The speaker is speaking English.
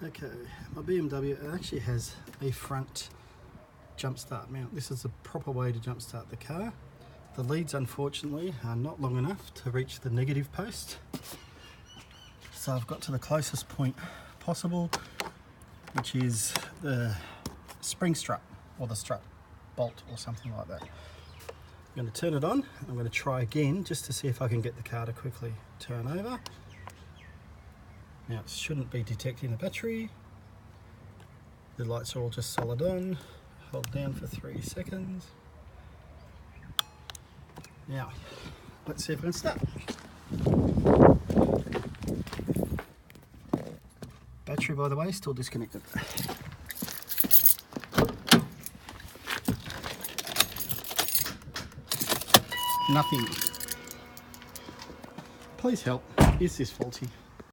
Okay, my BMW actually has a front jump start mount. This is the proper way to jump start the car. The leads unfortunately are not long enough to reach the negative post. So I've got to the closest point possible, which is the spring strut or the strut bolt or something like that. I'm going to turn it on. I'm going to try again just to see if I can get the car to quickly turn over. Now it shouldn't be detecting the battery. The lights are all just solid on. Hold down for 3 seconds. Now, let's see if I can start. Battery, by the way, still disconnected. Nothing. Please help. Is this faulty?